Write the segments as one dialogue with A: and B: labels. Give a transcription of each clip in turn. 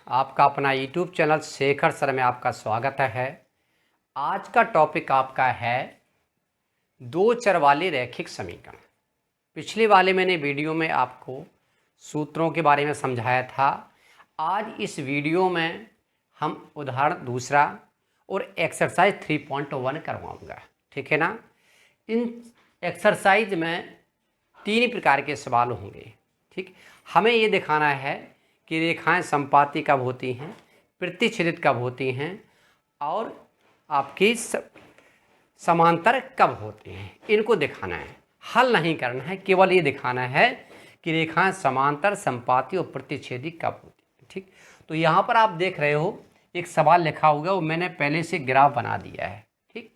A: आपका अपना YouTube channel Shekhar sir में आपका स्वागत है। आज का टॉपिक आपका है दो चर वाले रैखिक समीकरण। पिछले वाले मैंने वीडियो में आपको सूत्रों के बारे में समझाया था। आज इस वीडियो में हम उदाहरण दूसरा और एक्सरसाइज 3.1 करवाऊँगा, ठीक है ना। इन एक्सरसाइज में 3 प्रकार के सवाल होंगे, ठीक। हमें ये दिखाना है कि रेखाएं संपाती कब होती हैं, प्रतिच्छेदित कब होती हैं और आपकी समांतर कब होती हैं, इनको दिखाना है। हल नहीं करना है, केवल ये दिखाना है कि रेखाएं समांतर, संपाती और प्रतिच्छेदी कब होती हैं, ठीक। तो यहाँ पर आप देख रहे हो एक सवाल लिखा हुआ है, वो मैंने पहले से ग्राफ बना दिया है, ठीक।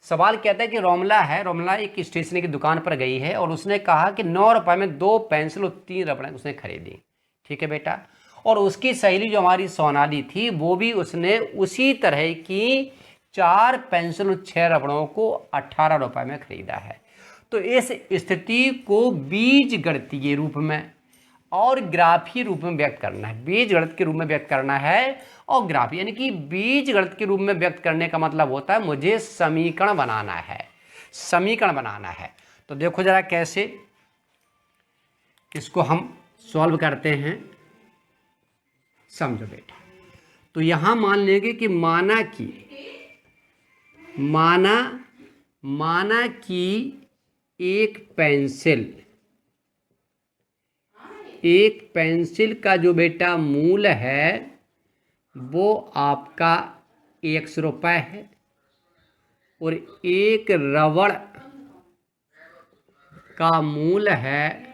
A: सवाल कहता है कि रोमला एक स्टेशनरी की दुकान पर गई है और उसने कहा कि 9 रुपये में 2 पेंसिल और 3 रबड़ें उसने खरीदी, ठीक है बेटा। और उसकी सहेली जो हमारी सोनाली थी, वो भी उसने उसी तरह की 4 पेंसिल और 6 रबड़ों को 18 रुपये में खरीदा है। तो इस स्थिति को बीजगणितीय रूप में और ग्राफीय रूप में व्यक्त करना है। बीजगणित के रूप में व्यक्त करना है और ग्राफी, यानी कि बीजगणित के रूप में व्यक्त करने का मतलब होता है मुझे समीकरण बनाना है, समीकरण बनाना है। तो देखो जरा कैसे इसको हम सॉल्व करते हैं, समझो बेटा। तो यहां मान लेंगे कि माना कि एक पेंसिल का जो बेटा मूल है वो आपका 100 रुपये है और एक रबड़ का मूल है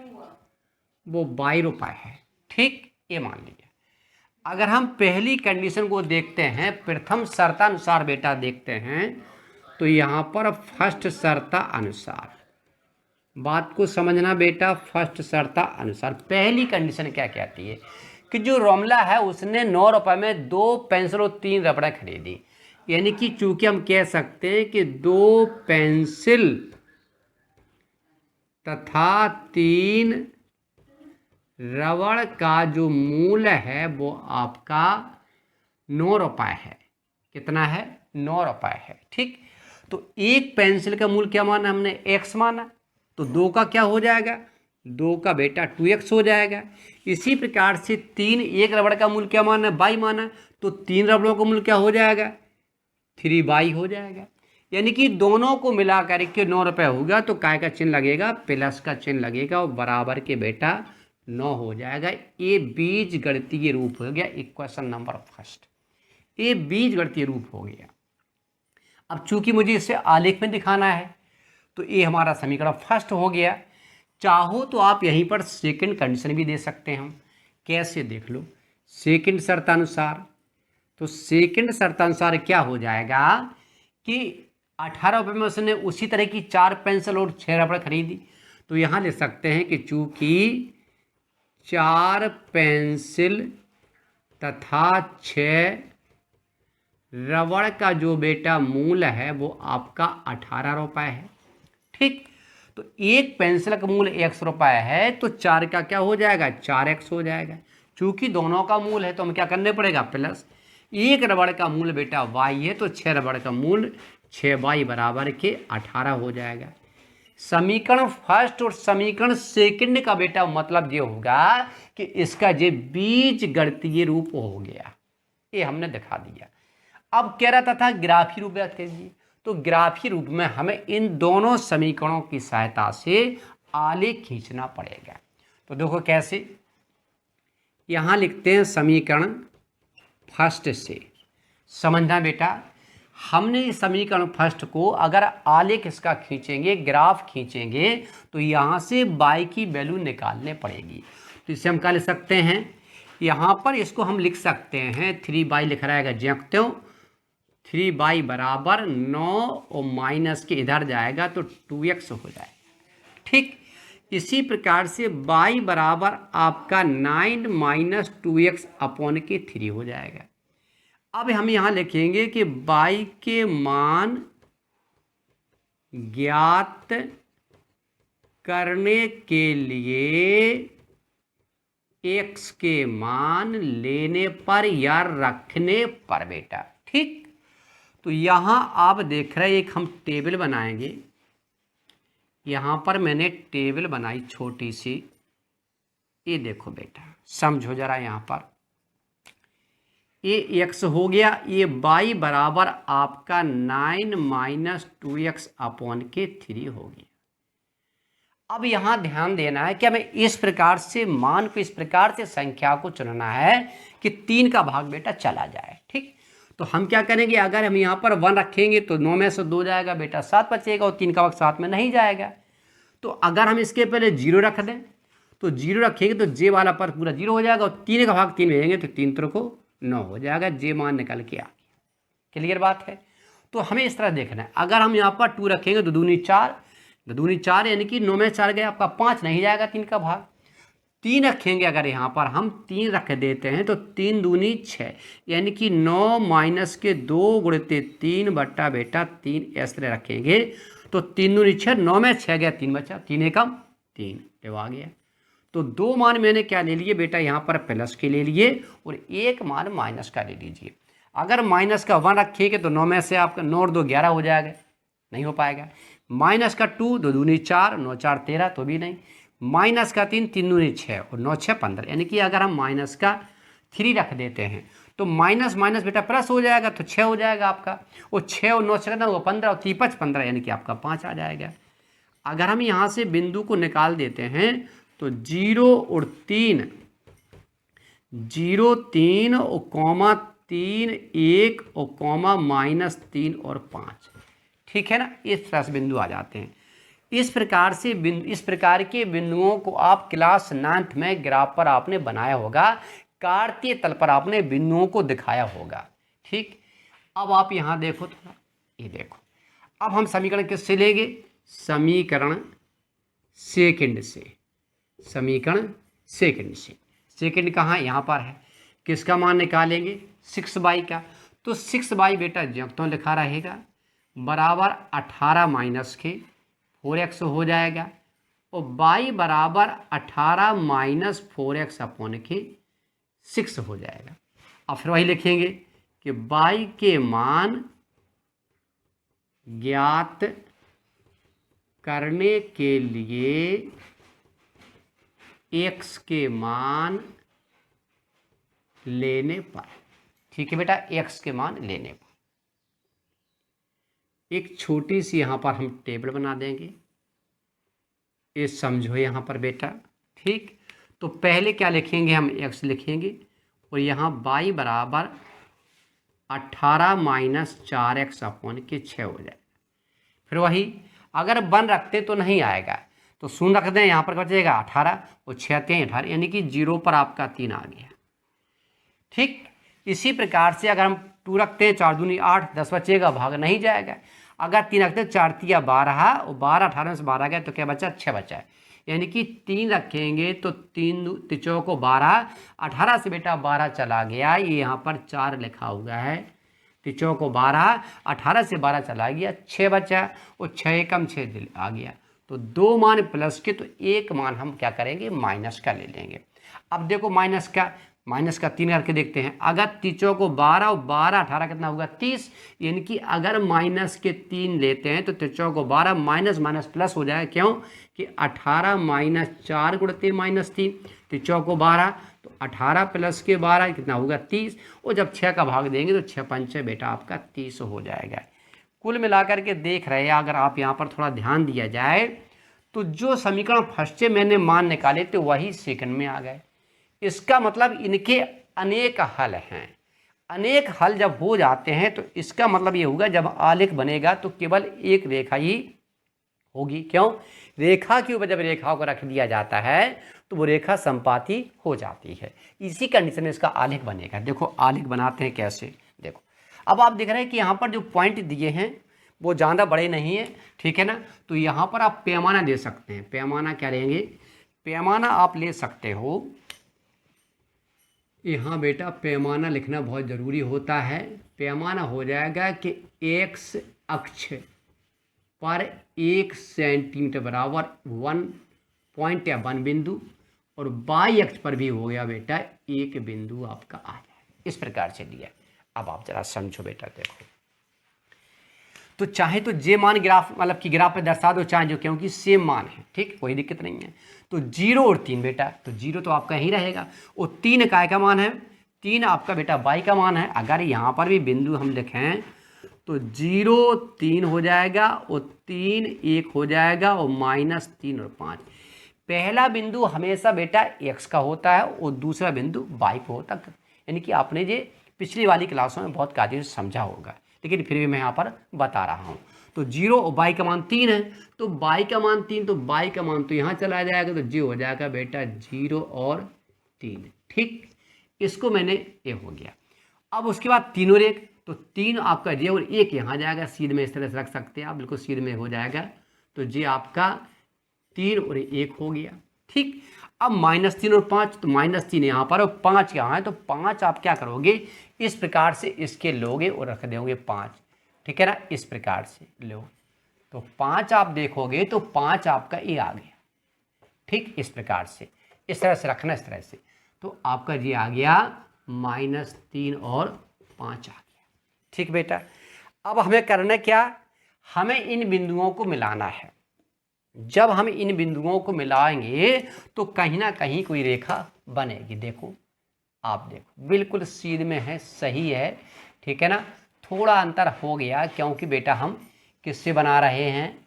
A: वो 22 रुपये है, ठीक। ये मान लीजिए। अगर हम पहली कंडीशन को देखते हैं, प्रथम शर्तानुसार बेटा देखते हैं, तो यहाँ पर फर्स्ट शर्ता अनुसार बात को समझना बेटा। फर्स्ट शर्ता अनुसार पहली कंडीशन क्या कहती है कि जो रोमला है उसने 9 रुपये में 2 पेंसिल और 3 रबड़ें खरीदी, यानी कि चूंकि हम कह सकते हैं कि 2 पेंसिल तथा 3 रबड़ का जो मूल है वो आपका 9 रुपये है। कितना है? 9 रुपये है, ठीक। तो एक पेंसिल का मूल क्या माना हमने? x माना, तो 2 का क्या हो जाएगा? 2 का बेटा 2x हो जाएगा। इसी प्रकार से एक रबड़ का मूल क्या माना? y माना, तो 3 रबड़ों का मूल क्या हो जाएगा? 3y हो जाएगा। यानी कि दोनों को मिला करके 9 रुपये होगा, तो काय का चिन्ह लगेगा? प्लस का चिन्ह लगेगा और बराबर के बेटा 9 हो जाएगा। ये बीजगणितीय रूप हो गया इक्वेशन नंबर फर्स्ट। ये बीजगणितीय रूप हो गया। अब चूंकि मुझे इसे आलेख में दिखाना है, तो ये हमारा समीकरण फर्स्ट हो गया। चाहो तो आप यहीं पर सेकंड कंडीशन भी दे सकते हैं। हम कैसे? देख लो, सेकंड शर्तानुसार। तो सेकंड शर्तानुसार क्या हो जाएगा कि 18 रुपये में उसने उसी तरह की 4 पेंसिल और 6 रबड़ खरीदी, तो यहाँ लिख सकते हैं कि चूंकि 4 पेंसिल तथा 6 रबड़ का जो बेटा मूल है वो आपका 18 रुपये है, ठीक। तो एक पेंसिल का मूल 100 रुपये है, तो 4 का क्या हो जाएगा? 4x हो जाएगा। चूंकि दोनों का मूल है तो हम क्या करने पड़ेगा? प्लस। एक रबड़ का मूल बेटा y है, तो 6 रबड़ का मूल 6y बराबर के 18 हो जाएगा। समीकरण फर्स्ट और समीकरण सेकंड का बेटा मतलब ये होगा कि इसका ये बीजगणितीय रूप हो गया। ये हमने दिखा दिया। अब कह रहा था ग्राफीय रूप व्यक्त कीजिए, तो ग्राफीय रूप में हमें इन दोनों समीकरणों की सहायता से आलेख खींचना पड़ेगा। तो देखो कैसे, यहां लिखते हैं समीकरण फर्स्ट से। समझना बेटा, हमने इस समीकरण फर्स्ट को अगर आलेख इसका खींचेंगे, ग्राफ खींचेंगे, तो यहां से y की वैल्यू निकालने पड़ेगी। तो इसे हम क्या लिख सकते हैं? यहां पर इसको हम लिख सकते हैं 3y लिख रहेगा ज्यों 3y बराबर 9 और माइनस के इधर जाएगा तो 2x हो जाएगा, ठीक। इसी प्रकार से y बराबर आपका 9 माइनस 2x अपॉन के 3 हो जाएगा। अब हम यहां लिखेंगे कि y के मान ज्ञात करने के लिए एक्स के मान लेने पर या रखने पर बेटा। ठीक, तो यहाँ आप देख रहे हैं एक हम टेबल बनाएंगे। यहाँ पर मैंने टेबल बनाई छोटी सी, ये देखो बेटा, समझो जरा। यहाँ पर ये एक्स हो गया, ये वाई बराबर आपका 9 माइनस 2x अपॉन के 3 हो गया। अब यहाँ ध्यान देना है कि हमें इस प्रकार से मान को, इस प्रकार से संख्या को चुनना है कि 3 का भाग बेटा चला जाए। ठीक, तो हम क्या करेंगे, अगर हम यहाँ पर 1 रखेंगे तो 9 में से 2 जाएगा बेटा, 7 बचेगा, और 3 का भाग 7 में नहीं जाएगा। तो अगर हम इसके पहले 0 रख दें तो 0 रखेंगे तो जे वाला पर पूरा 0 हो जाएगा, और 3 का भाग 3 भेजेंगे तो 3 3 को 9 हो जाएगा, जे मान निकल के आ गया। क्लियर बात है। तो हमें इस तरह देखना है, अगर हम यहाँ पर 2 रखेंगे तो 2 दूनी 4, 2 दूनी 4 यानी कि 9 में 4 गया आपका 5, नहीं जाएगा 3 का भाग। 3 रखेंगे, अगर यहाँ पर हम 3 रख देते हैं तो 3 दूनी 6, यानी कि 9 माइनस के 2 गुणित 3 बट्टा बेटा 3 इस तरह रखेंगे तो 3 दूनी 6, 9 में 6 गया 3 बचा, 3 एकम 3, ये आ गया। तो 2 मान मैंने क्या ले लिए बेटा, यहाँ पर प्लस के ले लिए, और 1 मान माइनस का ले लीजिए। अगर माइनस का 1 रखेंगे तो 9 में से आपका 9 और 2 11 हो जाएगा, नहीं हो पाएगा। माइनस का 2, 2 दूनी 4, 9 4 13, तो भी नहीं। माइनस का 3, 3 दूनी 6, और 9 6 15, यानी कि अगर हम माइनस का 3 रख देते हैं तो माइनस माइनस बेटा प्लस हो जाएगा, तो 6 हो जाएगा आपका, और 6 और 9 6 वो 15, और 3 5 15, यानी कि आपका 5 आ जाएगा। अगर हम यहाँ से बिंदु को निकाल देते हैं तो 0 और 3, 0 3 और कॉमा 3 1 और कॉमा माइनस 3 और 5, ठीक है ना। इस तरह से बिंदु आ जाते हैं। इस प्रकार से इस प्रकार के बिंदुओं को आप क्लास 9th में ग्राफ पर आपने बनाया होगा, कार्तीय तल पर आपने बिंदुओं को दिखाया होगा। ठीक, अब आप यहाँ देखो थोड़ा, ये देखो, अब हम समीकरण किससे लेंगे, समीकरण सेकंड से। समीकरण सेकंड से, सेकंड कहाँ, यहाँ पर है। किसका मान निकालेंगे, 6y का। तो 6y बेटा जब तो लिखा रहेगा बराबर 18 माइनस के 4x हो जाएगा, और y बराबर 18 माइनस 4x अपॉन के 6 हो जाएगा। अब फिर वही लिखेंगे कि y के मान ज्ञात करने के लिए x के मान लेने पर, ठीक है बेटा, x के मान लेने पर एक छोटी सी यहाँ पर हम टेबल बना देंगे, ये समझो यहाँ पर बेटा। ठीक, तो पहले क्या लिखेंगे, हम x लिखेंगे, और यहाँ y बराबर 18 माइनस 4x अपॉन के 6 हो जाएगा। फिर वही, अगर 1 रखते तो नहीं आएगा, तो 0 रख दें, यहाँ पर बचेगा 18, और 6 3 18, यानी कि 0 पर आपका 3 आ गया। ठीक, इसी प्रकार से अगर हम 2 रखते हैं, 4 दूनी 8, 10 बचेगा, भाग नहीं जाएगा। अगर 3 रखते हैं, 4 3 12, और 12 18 में से 12 गया तो क्या बचा, 6 बचा है, यानी कि 3 रखेंगे तो 3 चौको 12, 18 से बेटा 12 चला गया, ये यहाँ पर 4 लिखा हुआ है, 3 चौको 12, 18 से 12 चला गया, 6 बचा, और 6 एकम 6 आ गया। तो 2 मान प्लस के, तो 1 मान हम क्या करेंगे, माइनस का ले लेंगे। अब देखो माइनस का 3 करके देखते हैं। अगर 3 चौको 12 और 12 18 कितना होगा, 30, यानी कि अगर माइनस के 3 लेते हैं तो 3 चौको 12, माइनस माइनस प्लस हो जाएगा, क्यों कि 18 माइनस 4 गुणित माइनस 3, 3 चौको 12, तो 18 प्लस के 12 कितना होगा, 30, और जब 6 का भाग देंगे तो 6 पंचे बेटा आपका 30 हो जाएगा। कुल मिलाकर के देख रहे हैं, अगर आप यहाँ पर थोड़ा ध्यान दिया जाए तो जो समीकरण फर्स्ट से मैंने मान निकाले थे वही सेकंड में आ गए। इसका मतलब इनके अनेक हल हैं। अनेक हल जब हो जाते हैं तो इसका मतलब ये होगा, जब आलेख बनेगा तो केवल एक रेखा ही होगी। क्यों, रेखा के ऊपर जब रेखाओं को रख दिया जाता है तो वो रेखा संपाती हो जाती है। इसी कंडीशन में इसका आलेख बनेगा। देखो आलेख बनाते हैं कैसे, देखो अब आप देख रहे हैं कि यहाँ पर जो पॉइंट दिए हैं वो ज़्यादा बड़े नहीं है, ठीक है ना। तो यहाँ पर आप पैमाना ले सकते हैं। पैमाना क्या लेंगे, पैमाना आप ले सकते हो, यहाँ बेटा पैमाना लिखना बहुत ज़रूरी होता है। पैमाना हो जाएगा कि एक्स अक्ष पर 1 सेंटीमीटर बराबर 1 पॉइंट या 1 बिंदु, और बाई अक्ष पर भी हो गया बेटा एक बिंदु आपका आ गया। इस प्रकार से दिया। अब आप जरा समझो बेटा, देखो तो चाहे तो जे मान ग्राफ मतलब कि ग्राफ पे दर्शा दो, चाहे जो, क्योंकि सेम मान है, ठीक, कोई दिक्कत नहीं है। तो 0 और 3 बेटा, तो 0 तो आपका ही रहेगा और 3 काय का मान है, 3 आपका बेटा y का मान है। अगर यहाँ पर भी बिंदु हम लिखें तो 0 3 हो जाएगा और 3 1 हो जाएगा और -3 और 5। पहला बिंदु हमेशा बेटा x का होता है और दूसरा बिंदु y को होता है। यानी कि आपने ये पिछली वाली क्लासों में बहुत कायदे से समझा होगा, लेकिन फिर भी मैं यहाँ पर बता रहा हूँ। तो 0 और y का मान 3 है, तो y का मान 3, तो y का मान तो यहाँ चला जाएगा, तो ये हो जाएगा बेटा 0 और 3, ठीक। इसको मैंने ये हो गया। अब उसके बाद 3 और 1, तो 3 आपका j और 1 यहाँ जाएगा, सीध में इस तरह से रख सकते हैं आप, बिल्कुल सीध में हो जाएगा। तो j आपका 3 और 1 हो गया, ठीक। अब -3 और 5, तो -3 यहाँ पर और 5 यहाँ है, तो 5 आप क्या करोगे, इस प्रकार से इसके लोगे और रख दोगे 5, ठीक है ना, इस प्रकार से लो। तो 5 आप देखोगे तो 5 आपका ये आ गया, ठीक, इस प्रकार से, इस तरह से रखना, इस तरह से। तो आपका ये आ गया -3 और 5 आ गया, ठीक बेटा। अब हमें करना क्या, हमें इन बिंदुओं को मिलाना है। जब हम इन बिंदुओं को मिलाएंगे तो कहीं ना कहीं कोई रेखा बनेगी। देखो, आप देखो बिल्कुल सीध में है, सही है, ठीक है ना। थोड़ा अंतर हो गया क्योंकि बेटा हम किससे बना रहे हैं,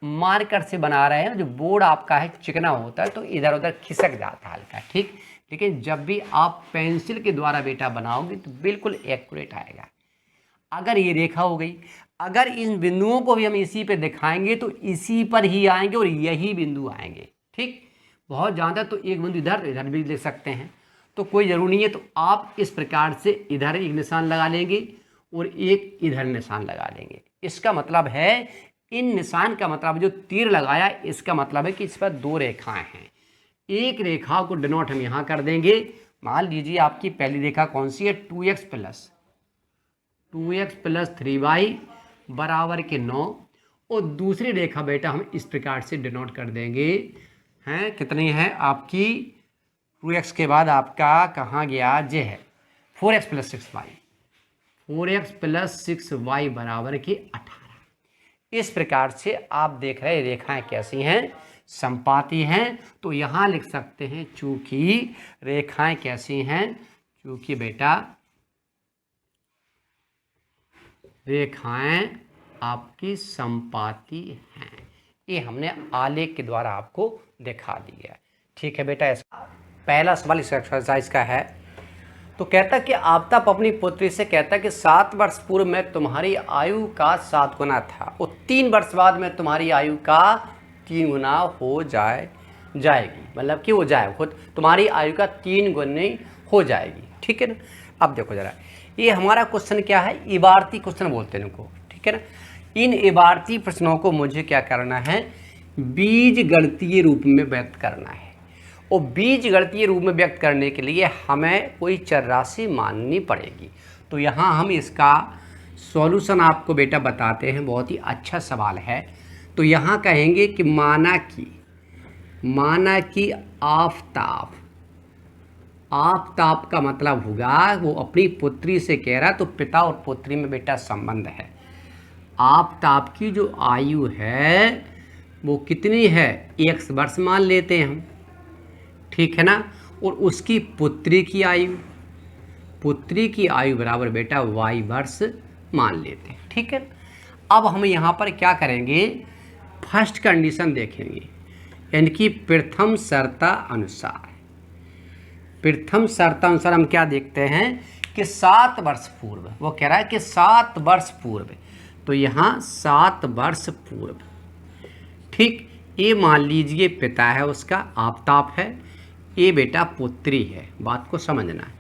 A: मार्कर से बना रहे हैं। जो बोर्ड आपका है चिकना होता है तो इधर उधर खिसक जाता है हल्का, ठीक। लेकिन जब भी आप पेंसिल के द्वारा बेटा बनाओगे तो बिल्कुल एक्यूरेट आएगा। अगर ये रेखा हो गई, अगर इन बिंदुओं को भी हम इसी पे दिखाएंगे तो इसी पर ही आएंगे और यही बिंदु आएंगे, ठीक। बहुत ज़्यादा तो एक बिंदु इधर इधर भी लिख सकते हैं, तो कोई ज़रूरी नहीं है। तो आप इस प्रकार से इधर एक निशान लगा लेंगे और एक इधर निशान लगा लेंगे। इसका मतलब है, इन निशान का मतलब, जो तीर लगाया इसका मतलब है कि इस पर 2 रेखाएं हैं। एक रेखा को डिनोट हम यहाँ कर देंगे। मान लीजिए आपकी पहली रेखा कौन सी है, 2x + 3y बराबर के 9, और दूसरी रेखा बेटा हम इस प्रकार से डिनोट कर देंगे, हैं कितनी है आपकी, 2x के बाद आपका कहाँ गया, जे है 4x + 6y, 4x + 6y बराबर के 18। इस प्रकार से आप देख रहे हैं रेखाएं कैसी हैं, समपाती हैं। तो यहाँ लिख सकते हैं चूंकि रेखाएं कैसी हैं, चूंकि बेटा रेखाएं आपकी समपाती हैं। ये हमने आलेख के द्वारा आपको दिखा दिया है, ठीक है बेटा। ऐसा पहला सवाल इस एक्सरसाइज का है। तो कहता कि आफ्ताब अपनी पुत्री से कहता कि 7 वर्ष पूर्व में तुम्हारी आयु का 7 गुना था और 3 वर्ष बाद में तुम्हारी आयु का 3 गुना हो जाएगी, मतलब कि हो जाए खुद तुम्हारी आयु का 3 गुनी हो जाएगी, ठीक है ना। अब देखो जरा, ये हमारा क्वेश्चन क्या है, इबारती क्वेश्चन बोलते हैं इनको, ठीक है ना। इन इबारती प्रश्नों को मुझे क्या करना है, बीज गणितीय रूप में व्यक्त करना है। और बीज गणितीय रूप में व्यक्त करने के लिए हमें कोई चर राशि माननी पड़ेगी। तो यहाँ हम इसका सॉल्यूशन आपको बेटा बताते हैं, बहुत ही अच्छा सवाल है। तो यहाँ कहेंगे कि माना कि आफ्ताब का मतलब होगा, वो अपनी पुत्री से कह रहा, तो पिता और पुत्री में बेटा संबंध है। आफ्ताब की जो आयु है वो कितनी है, 1 वर्ष मान लेते हैं हम, ठीक है ना। और उसकी पुत्री की आयु बराबर बेटा y वर्ष मान लेते हैं, ठीक है। अब हम यहाँ पर क्या करेंगे, फर्स्ट कंडीशन देखेंगे, यानी कि प्रथम शर्ता अनुसार हम क्या देखते हैं कि 7 वर्ष पूर्व, वो कह रहा है कि 7 वर्ष पूर्व, तो यहाँ 7 वर्ष पूर्व, ठीक। ये मान लीजिए पिता है उसका, आफ्ताब है, ये बेटा पुत्री है। बात को समझना है,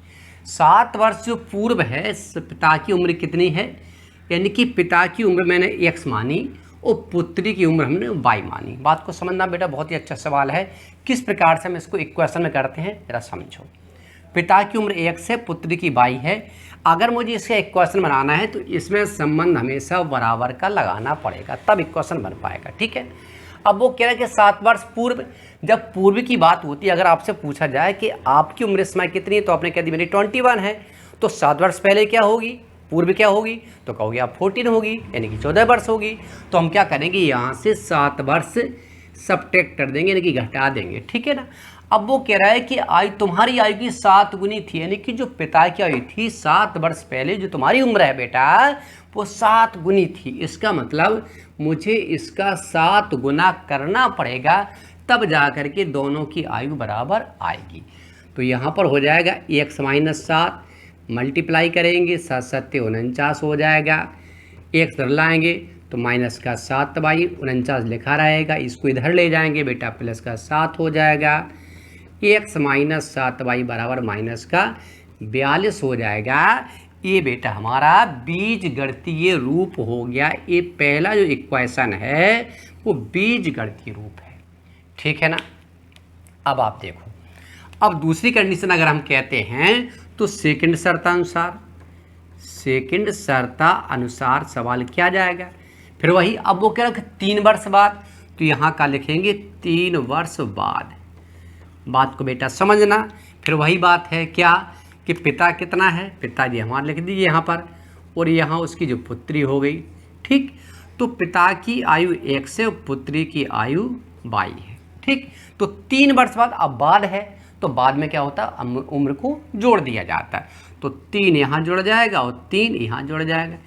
A: 7 वर्ष जो पूर्व है, पिता की उम्र कितनी है, यानी कि पिता की उम्र मैंने x मानी और पुत्री की उम्र हमने y मानी। बात को समझना बेटा, बहुत ही अच्छा सवाल है। किस प्रकार से हम इसको इक्वेशन में करते हैं जरा समझो। पिता की उम्र x है, पुत्री की y है। अगर मुझे इसका इक्वेशन बनाना है तो इसमें संबंध हमेशा बराबर का लगाना पड़ेगा, तब इक्वेशन बन पाएगा, ठीक है। अब वो कह रहा है कि 7 वर्ष पूर्व, जब पूर्व की बात होती है, अगर आपसे पूछा जाए कि आपकी उम्र इस समय कितनी है तो आपने कह दी मेरी 21 है, तो 7 वर्ष पहले क्या होगी, पूर्व क्या होगी, तो कहोगे आप 14 होगी, यानी कि 14 वर्ष होगी। तो हम क्या करेंगे, यहाँ से 7 वर्ष सब्ट्रैक्ट कर देंगे, यानी कि घटा देंगे, ठीक है ना। अब वो कह रहा है कि आयु, तुम्हारी आयु की 7 गुनी थी, यानी कि जो पिता की आयु थी 7 वर्ष पहले जो तुम्हारी उम्र है बेटा वो 7 गुनी थी। इसका मतलब मुझे इसका 7 गुना करना पड़ेगा, तब जा कर के दोनों की आयु बराबर आएगी। तो यहाँ पर हो जाएगा x माइनस 7 मल्टीप्लाई करेंगे, 7 7 49 हो जाएगा, x इधर लाएंगे तो माइनस का 7 बाई 49 लिखा रहेगा, इसको इधर ले जाएंगे बेटा प्लस का 7 हो जाएगा, x माइनस 7 बाई बराबर माइनस का 42 हो जाएगा। ये बेटा हमारा बीजगणितीय रूप हो गया। ये पहला जो इक्वेशन है वो बीजगणितीय रूप है, ठीक है ना। अब आप देखो, अब दूसरी कंडीशन अगर हम कहते हैं तो सेकंड शर्ता अनुसार सवाल क्या जाएगा, फिर वही। अब वो कह रहा है 3 वर्ष बाद, तो यहाँ का लिखेंगे 3 वर्ष बाद। बात को बेटा समझना, फिर वही बात है क्या कि पिता कितना है, पिताजी हमारे लिख दीजिए यहाँ पर, और यहाँ उसकी जो पुत्री हो गई, ठीक। तो पिता की आयु 1 है, पुत्री की आयु 22 है, ठीक। तो 3 वर्ष बाद, अब बाद है तो बाद में क्या होता है, उम्र को जोड़ दिया जाता है। तो 3 यहाँ जुड़ जाएगा और 3 यहाँ जुड़ जाएगा,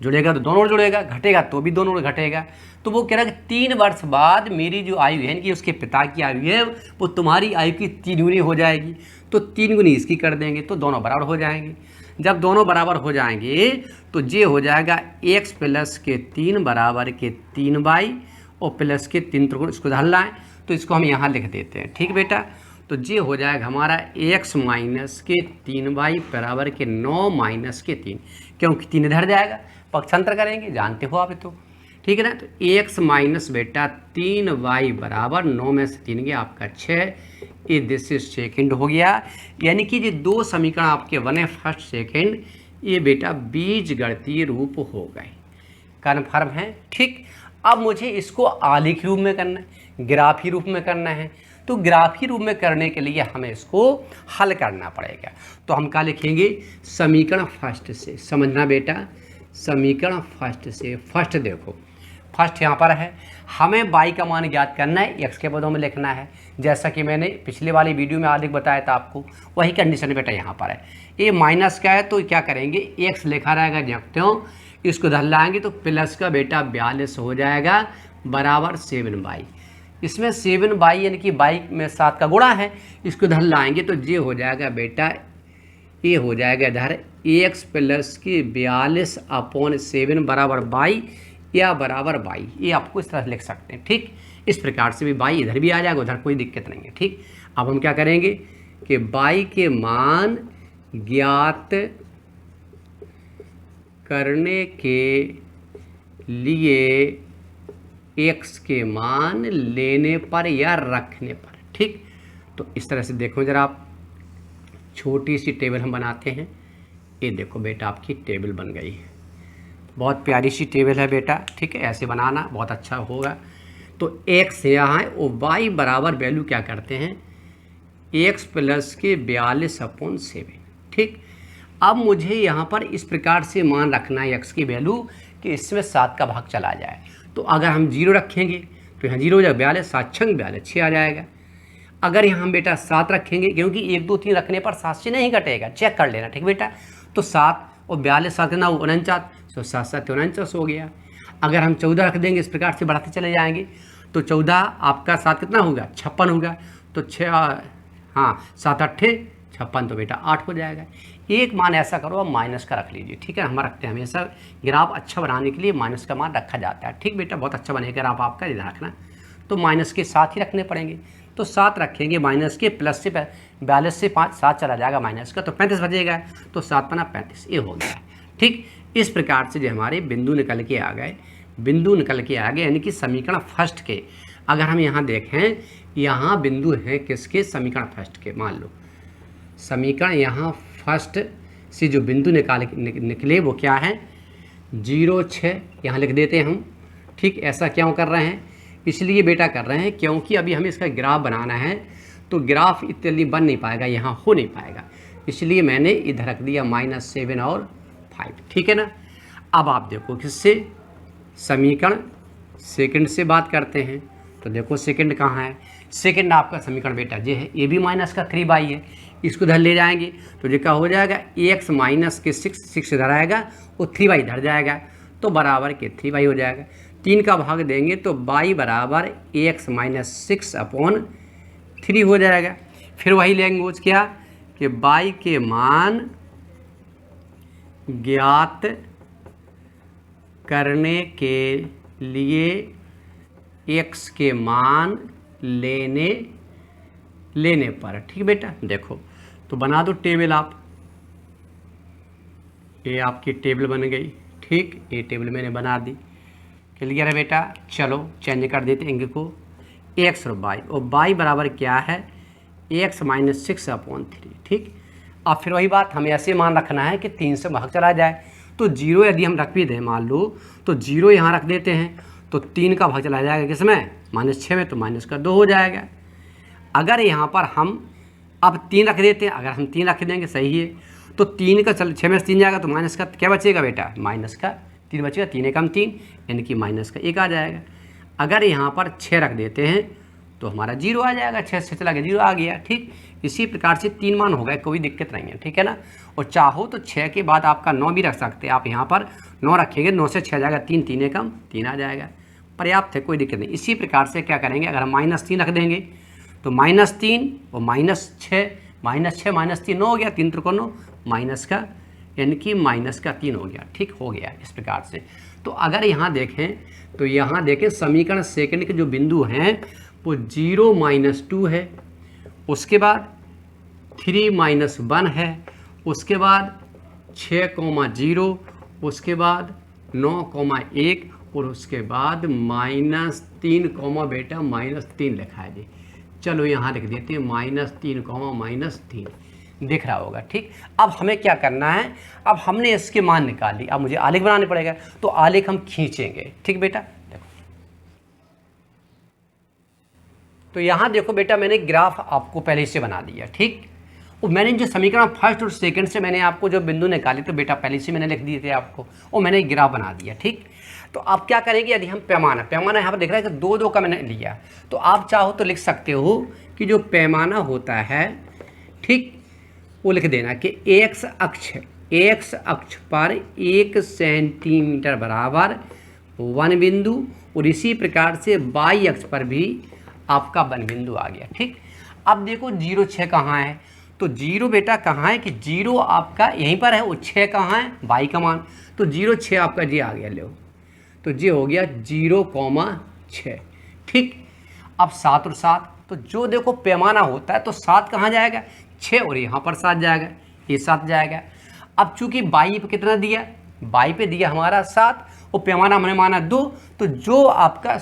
A: जुड़ेगा तो दोनों जुड़ेगा, घटेगा तो भी दोनों घटेगा। तो वो कह रहा है कि 3 वर्ष बाद मेरी जो आयु है कि उसके पिता की आयु है वो तुम्हारी आयु की 3 गुनी हो जाएगी, तो 3 गुनी इसकी कर देंगे तो दोनों बराबर हो जाएंगे। जब दोनों बराबर हो जाएंगे तो ये हो जाएगा x प्लस के 3 बराबर के 3 बाई और प्लस के 3 त्रिकोण, इसको धर लाएँ तो इसको हम यहाँ लिख देते हैं, ठीक बेटा। तो ये हो जाएगा हमारा x माइनस के 3 बाई बराबर के 9 माइनस के 3, क्योंकि 3 इधर जाएगा, पक्षांतर करेंगे, जानते हो आप तो, ठीक है ना। तो x माइनस बेटा 3 बाई बराबर 9 में से 3 गया आपका 6, ये दिस इज सेकेंड हो गया। यानी कि ये 2 समीकरण आपके बने फर्स्ट सेकेंड, ये बेटा बीजगणितीय रूप हो गए, कन्फर्म है, ठीक। अब मुझे इसको आलेखी रूप में करना है, ग्राफी रूप में करना है। तो ग्राफी रूप में करने के लिए हमें इसको हल करना पड़ेगा। तो हम क्या लिखेंगे, समीकरण फर्स्ट से, समझना बेटा, समीकरण फर्स्ट से। फर्स्ट देखो, फर्स्ट यहाँ पर है, हमें y का मान ज्ञात करना है, x के पदों में लिखना है, जैसा कि मैंने पिछले वाली वीडियो में आगे बताया था आपको, वही कंडीशन बेटा यहाँ पर है। ये माइनस का है तो क्या करेंगे, x लिखा रहेगा देखते हो, इसको धर लाएंगे तो प्लस का बेटा 42 हो जाएगा बराबर 7 बाई, इसमें 7 बाई यानी कि बाई में 7 का गुणा है, इसको इधर लाएंगे तो ये हो जाएगा बेटा, ये हो जाएगा इधर x प्लस की 42 अपॉन 7 बराबर 22 या बराबर 22, ये आपको इस तरह लिख सकते हैं, ठीक। इस प्रकार से भी 22 इधर भी आ जाएगा, उधर कोई दिक्कत नहीं है, ठीक। अब हम क्या करेंगे कि 22 के मान ज्ञात करने के लिए x के मान लेने पर या रखने पर, ठीक। तो इस तरह से देखो जरा आप, छोटी सी टेबल हम बनाते हैं। ये देखो बेटा आपकी टेबल बन गई है, बहुत प्यारी सी टेबल है बेटा, ठीक है। ऐसे बनाना बहुत अच्छा होगा। तो x यहाँ है और y बराबर वैल्यू क्या करते हैं, x प्लस के 42 अपॉन 7, ठीक। अब मुझे यहाँ पर इस प्रकार से मान रखना है x की वैल्यू कि इसमें 7 का भाग चला जाए। तो अगर हम 0 रखेंगे तो यहाँ 0 हो जाएगा, 42 7 6 42 6 आ जाएगा। अगर यहाँ हम बेटा 7 रखेंगे, क्योंकि 1 2 3 रखने पर 7 से नहीं घटेगा, चेक कर लेना, ठीक बेटा। तो 7 और 42 7 ना 49, तो 7 7 49 हो गया। अगर हम 14 रख देंगे, इस प्रकार से बढ़ाते चले जाएंगे, तो 14 आपका 7 कितना होगा 56 होगा, तो 7 8 56, तो बेटा 8 हो जाएगा। एक मान ऐसा करो आप माइनस का रख लीजिए, ठीक है। हम रखते हैं हमेशा, ग्राफ अच्छा बनाने के लिए माइनस का मान रखा जाता है, ठीक बेटा, बहुत अच्छा बनेगा ग्राफ आपका, ध्यान रखना। तो माइनस के 7 ही रखने पड़ेंगे, तो 7 रखेंगे, माइनस के प्लस से 42 से 7 चला जाएगा माइनस का, तो 35 बचेगा, तो 7 पना 35, ये हो गया, ठीक। इस प्रकार से जो हमारे बिंदु निकल के आ गए, यानी कि समीकरण फर्स्ट के। अगर हम यहाँ देखें, यहाँ बिंदु हैं किसके, समीकरण फर्स्ट के। मान लो समीकरण यहाँ फर्स्ट से जो बिंदु निकले वो क्या है, 0 6, यहाँ लिख देते हैं हम, ठीक। ऐसा क्यों कर रहे हैं इसलिए बेटा कर रहे हैं क्योंकि अभी हमें इसका ग्राफ बनाना है, तो ग्राफ इतनी बन नहीं पाएगा, यहाँ हो नहीं पाएगा, इसलिए मैंने इधर रख दिया -7 और 5। ठीक है ना। अब आप देखो किससे समीकरण सेकंड से बात करते हैं, तो देखो सेकंड कहाँ है, सेकंड आपका समीकरण बेटा ये है, ये भी -3y है, इसको इधर ले जाएंगे तो ये क्या हो जाएगा, x -6 इधर आएगा और 3y इधर जाएगा, तो बराबर के 3y हो जाएगा। 3 का भाग देंगे तो y बराबर x -6/3 हो जाएगा। फिर वही लैंग्वेज क्या कि y के मान ज्ञात करने के लिए x के मान लेने पर। ठीक बेटा, देखो तो बना दो टेबल आप, ये आपकी टेबल बन गई। ठीक, ये टेबल मैंने बना दी, क्लियर है बेटा। चलो चेंज कर देते हैं इनके को, x और y बराबर क्या है, x -6/3। ठीक, अब फिर वही बात हमें ऐसे मान रखना है कि 3 से भाग चला जाए, तो 0 यदि हम रख भी दें मान लो, तो 0 यहाँ रख देते हैं तो 3 का भाग चला जाएगा किसमें, -6 में, तो -2 हो जाएगा। अगर यहाँ पर हम अब 3 रख देते हैं, अगर हम 3 रख देंगे सही है, तो 3 का 6 में से 3 जाएगा तो माइनस का क्या बचेगा बेटा, -3 बचेगा, 3 एकम 3 यानी कि -1 आ जाएगा। अगर यहाँ पर 6 रख देते हैं तो हमारा 0 आ जाएगा, 6 से चला गया 0 आ गया। ठीक, इसी प्रकार से 3 मान हो गए, कोई दिक्कत नहीं है। ठीक है ना। और चाहो तो 6 के बाद आपका 9 भी रख सकते हैं, आप यहाँ पर 9 रखेंगे, 9 से 6 जाएगा 3, 3 एकम 3 आ जाएगा, पर्याप्त है, कोई दिक्कत नहीं। इसी प्रकार से क्या करेंगे, अगर हम -3 रख देंगे तो -3 और -6 -3 9 हो गया, 3 त्रिकोण 9 माइनस का यानी कि -3 हो गया। ठीक, हो गया इस प्रकार से। तो अगर यहाँ देखें तो यहाँ देखें समीकरण सेकंड के जो बिंदु हैं वो 0 -2 है, उसके बाद 3 -1 है, उसके बाद 6,0, उसके बाद 9,1 और उसके बाद -3 बेटा -3 लिखा है जी। चलो यहाँ लिख देते हैं -3, -3 दिख रहा होगा। ठीक, अब हमें क्या करना है, अब हमने इसके मान निकाल ली, अब मुझे आलेख बनाने पड़ेगा, तो आलेख हम खींचेंगे। ठीक बेटा, देखो तो यहाँ देखो बेटा मैंने ग्राफ आपको पहले से बना दिया। ठीक, और मैंने जो समीकरण फर्स्ट और सेकंड से मैंने आपको जो बिंदु निकाले तो बेटा पहले से मैंने लिख दिए थे आपको, और मैंने ग्राफ बना दिया। ठीक, तो आप क्या करेंगे, यदि हम पैमाना यहाँ पर देख रहे हैं कि 2 का मैंने लिया, तो आप चाहो तो लिख सकते हो कि जो पैमाना होता है, ठीक, वो लिख देना कि x अक्ष पर 1 सेंटीमीटर बराबर 1 बिंदु, और इसी प्रकार से y अक्ष पर भी आपका 1 बिंदु आ गया। ठीक, अब देखो 0 6 कहाँ है, तो 0 बेटा कहाँ है कि 0 आपका यहीं पर है, वो 6 कहाँ है, y का मान, तो 0 6 आपका जी आ गया, लो तो जी हो गया 0,6। ठीक, अब 7 और 7, तो जो देखो पैमाना होता है तो 7 कहाँ जाएगा, 6, और यहाँ पर 7 जाएगा, ये 7 जाएगा। अब चूंकि बाई पे कितना दिया, बाई पे दिया हमारा 7 और पैमाना हमने माना 2, तो जो आपका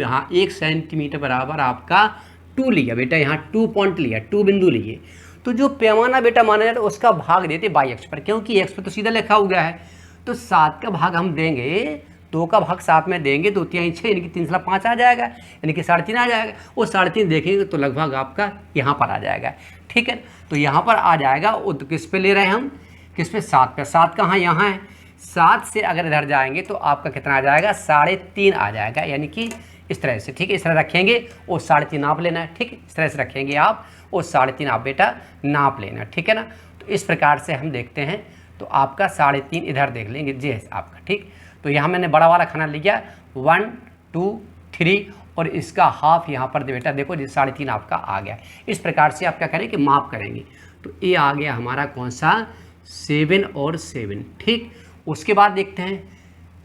A: हाँ 1 सेंटीमीटर बराबर आपका 2 लिया बेटा, यहाँ 2 पॉइंट लिया, 2 बिंदु लिए, तो जो पैमाना बेटा माना जाए उसका भाग देते बाई अक्ष पर, क्योंकि एक्स पर तो सीधा लिखा हुआ है, तो 7 का भाग हम देंगे, 2 का भाग 7 में देंगे, 2 3 6 यानी कि 3 × 5 आ जाएगा, यानी कि 3.5 आ जाएगा, वो 3.5 देखेंगे तो लगभग आपका यहाँ पर आ जाएगा। ठीक है, तो यहाँ पर आ जाएगा, वो किस पे ले रहे हैं हम, किस पे, 7 पे। 7 कहाँ, यहाँ है, 7 से अगर इधर जाएंगे तो आपका कितना आ जाएगा, 3.5 आ जाएगा, यानी कि इस तरह से। ठीक है, इस तरह रखेंगे और 3.5 नाप लेना है। ठीक, इस तरह से रखेंगे आप और 3.5 आप बेटा नाप लेना। ठीक है ना, तो इस प्रकार से हम देखते हैं, तो आपका 3.5 इधर देख लेंगे जी आपका। ठीक, तो यहाँ मैंने बड़ा वाला खाना लिया 1 2 3 और इसका हाफ यहाँ पर बेटा देखो जी 3.5 आपका आ गया। इस प्रकार से आप क्या करें कि माप करेंगे, तो ये आ गया हमारा कौन सा, 7 और 7। ठीक, उसके बाद देखते हैं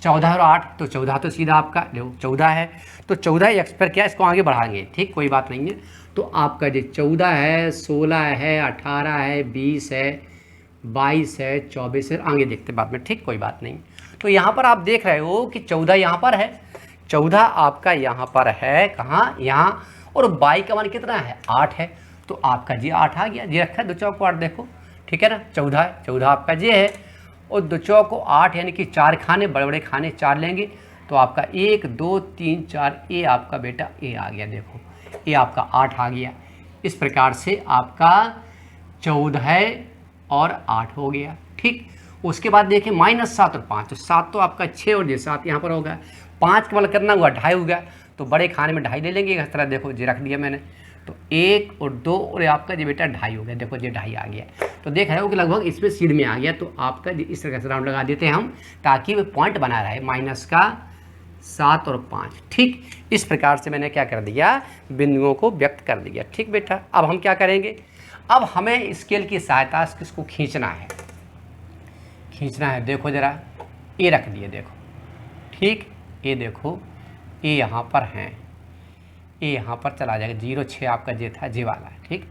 A: 14 और 8, तो 14 तो सीधा आपका देखो 14 है, तो 14 एक्स पर क्या इसको आगे बढ़ाएंगे। ठीक, कोई बात नहीं है, तो आपका जो 14 है, 16 है, 18 है, 20 है, 22 है, 24 है, आगे देखते बाद में। ठीक, कोई बात नहीं। तो यहाँ पर आप देख रहे हो कि 14 यहाँ पर है, 14 आपका यहाँ पर है, कहाँ, यहाँ, और 22 का मान कितना है, 8 है, तो आपका जी 8 आ गया, जी रखा है 2 चौक 8 देखो। ठीक है ना, 14 है, 14 आपका जी है, और 2 चौक 8 यानी कि 4 खाने, बड़े बड़े खाने 4 लेंगे, तो आपका 1 2 3 4 ए आपका बेटा ए आ गया, देखो ए आपका 8 आ गया। इस प्रकार से आपका 14 और 8 हो गया, ठीक। उसके बाद देखिए -7 और 5, तो 7 तो आपका 6 और 7 यहाँ पर होगा। 5 केवल कितना हुआ, 2.5 होगा, तो बड़े खाने में 2.5 ले लेंगे। इस तरह देखो जी रख दिया मैंने, तो 1 और 2 और आपका जी बेटा 2.5 हो गया, देखो जी 2.5 आ गया। तो देख रहे हो कि लगभग इसमें सीध में आ गया। तो आपका इस तरह से राउंड लगा देते हैं हम, ताकि वो पॉइंट बना रहे -7 और 5, ठीक। इस प्रकार से मैंने क्या कर दिया, बिंदुओं को व्यक्त कर दिया, ठीक बेटा। अब हम क्या करेंगे, अब हमें स्केल की सहायता से किसको खींचना है, देखो ज़रा ये रख दिए, देखो ठीक, ये देखो ये यहाँ पर हैं, ये यहाँ पर चला जाएगा, 0 6 आपका जे था, जे वाला है, ठीक।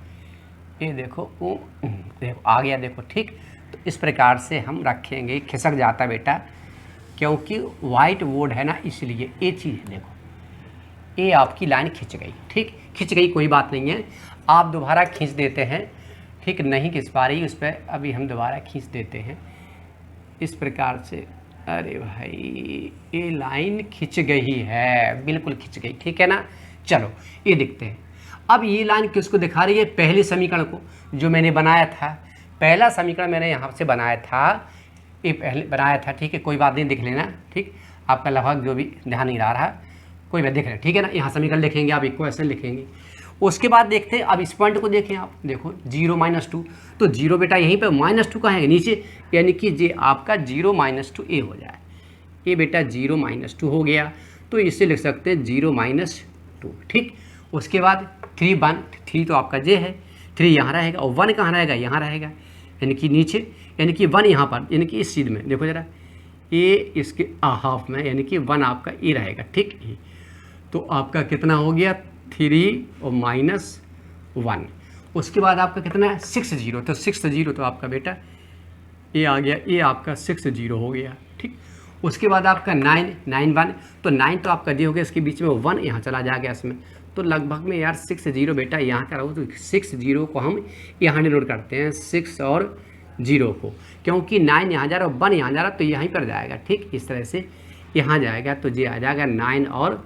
A: ये देखो देखो आ गया, देखो ठीक। तो इस प्रकार से हम रखेंगे, खिसक जाता बेटा, क्योंकि वाइट बोर्ड है ना, इसलिए ये चीज़ है, देखो ये आपकी लाइन खिंच गई, ठीक। खिंच गई कोई बात नहीं है, आप दोबारा खींच देते हैं, ठीक। नहीं खिंच पा रही उस पर, अभी हम दोबारा खींच देते हैं इस प्रकार से। अरे भाई ये लाइन खिंच गई है, बिल्कुल खिंच गई, ठीक है ना। चलो ये देखते हैं, अब ये लाइन किसको दिखा रही है, पहले समीकरण को जो मैंने बनाया था। पहला समीकरण मैंने यहाँ से बनाया था, ये पहले बनाया था, ठीक है, कोई बात नहीं, देख लेना, ठीक। आपका लगभग जो भी ध्यान नहीं रहा कोई बात देख लेना, ठीक है ना। यहाँ समीकरण लिखेंगे, आप इक्वेशन लिखेंगे। उसके बाद देखते हैं, अब इस पॉइंट को देखें आप, देखो 0 -2, तो 0 बेटा यहीं पे, -2 कहाँ है, नीचे, यानी कि ये आपका 0 -2 ए हो जाए। ये बेटा 0 -2 हो गया, तो इसे लिख सकते हैं 0 -2, ठीक। उसके बाद 3 1, 3 तो आपका जे है, 3 यहाँ रहेगा, और 1 कहाँ रहेगा, यहाँ रहेगा, यानी कि नीचे, यानी कि 1 यहाँ पर, यानी कि इस चीज़ में देखो ज़रा, ये इसके हाफ में, यानी कि 1 आपका ये रहेगा, ठीक। तो आपका कितना हो गया, 3 और -1। उसके बाद आपका कितना है, 6 0, तो 6 0 तो आपका बेटा ये आ गया, ये आपका 6 0 हो गया, ठीक। उसके बाद आपका 9 9 1, तो 9 तो आपका डी हो गया, इसके बीच में 1 यहाँ चला जाएगा इसमें, तो लगभग में यार 6 0 बेटा यहाँ का रहो, तो 6 0 को हम यहाँ डिनोट करते हैं, 6 और 0 को, क्योंकि 9 यहाँ जा रहा है, 1 यहाँ जा रहा, तो यहीं पर जाएगा, ठीक। इस तरह से यहाँ जाएगा, तो ये आ जाएगा 9 और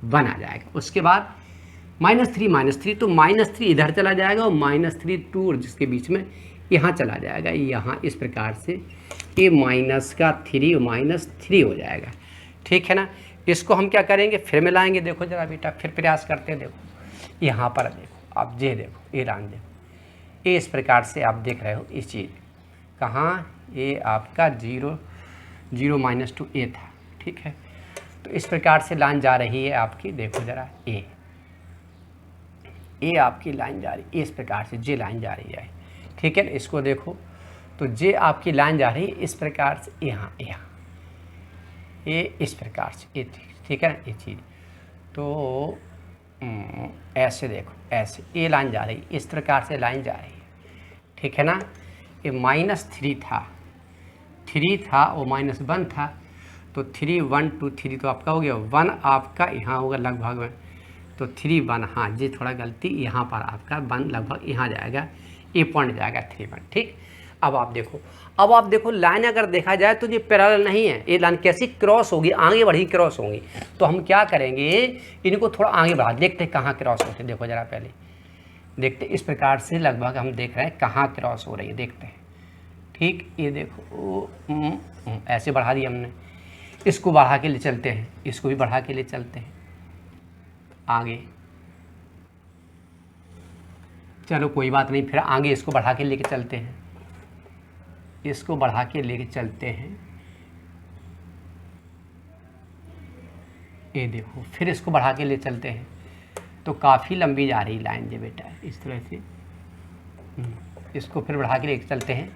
A: 1 आ जाएगा। उसके बाद -3, तो -3 इधर चला जाएगा, और -3 2 और जिसके बीच में यहाँ चला जाएगा, यहाँ इस प्रकार से ये -3 और -3 हो जाएगा, ठीक है ना। इसको हम क्या करेंगे, फिर मिलाएंगे, देखो जरा बेटा, फिर प्रयास करते हैं। देखो यहाँ पर देखो आप, ये देखो ये रान देखो, ये इस प्रकार से आप देख रहे हो इस चीज़, कहाँ ये आपका 0 0 -2 ए था, ठीक है। तो इस प्रकार से लाइन जा रही है आपकी, देखो ज़रा ये आपकी लाइन जा रही है, इस प्रकार से जे लाइन जा रही है, ठीक है। इसको देखो, तो जे आपकी लाइन जा रही है इस प्रकार से, यहाँ ये इस प्रकार से, ये ठीक है ना, ये चीज़। तो ऐसे देखो, ऐसे ये लाइन जा रही है, इस प्रकार से लाइन जा रही है, ठीक है ना। ये -3 था और -1 था, तो 3 1 2 3 तो आपका हो गया, 1 आपका यहाँ होगा लगभग में, तो 3 1, हाँ जी थोड़ा गलती, यहाँ पर आपका 1 लगभग यहाँ जाएगा, ये पॉइंट जाएगा 3 1, ठीक। अब आप देखो लाइन अगर देखा जाए तो ये पैरेलल नहीं है, ये लाइन कैसी क्रॉस होगी, आगे बढ़ी क्रॉस होंगी। तो हम क्या करेंगे, इनको थोड़ा आगे बढ़ा, देखते हैं कहाँ क्रॉस होते हैं, देखो ज़रा पहले देखते, इस प्रकार से लगभग हम देख रहे हैं कहाँ क्रॉस हो रही है, देखते हैं, ठीक। ये देखो ऐसे बढ़ा दिया हमने, इसको बढ़ा के ले चलते हैं, इसको भी बढ़ा के ले चलते हैं आगे, चलो कोई बात नहीं, फिर आगे इसको बढ़ा के लेके चलते हैं, इसको बढ़ा के लेके चलते हैं, ये देखो, फिर इसको बढ़ा के ले चलते हैं, तो काफ़ी लंबी जा रही लाइन जी बेटा, इस तरह से इसको फिर बढ़ा के लेके चलते हैं,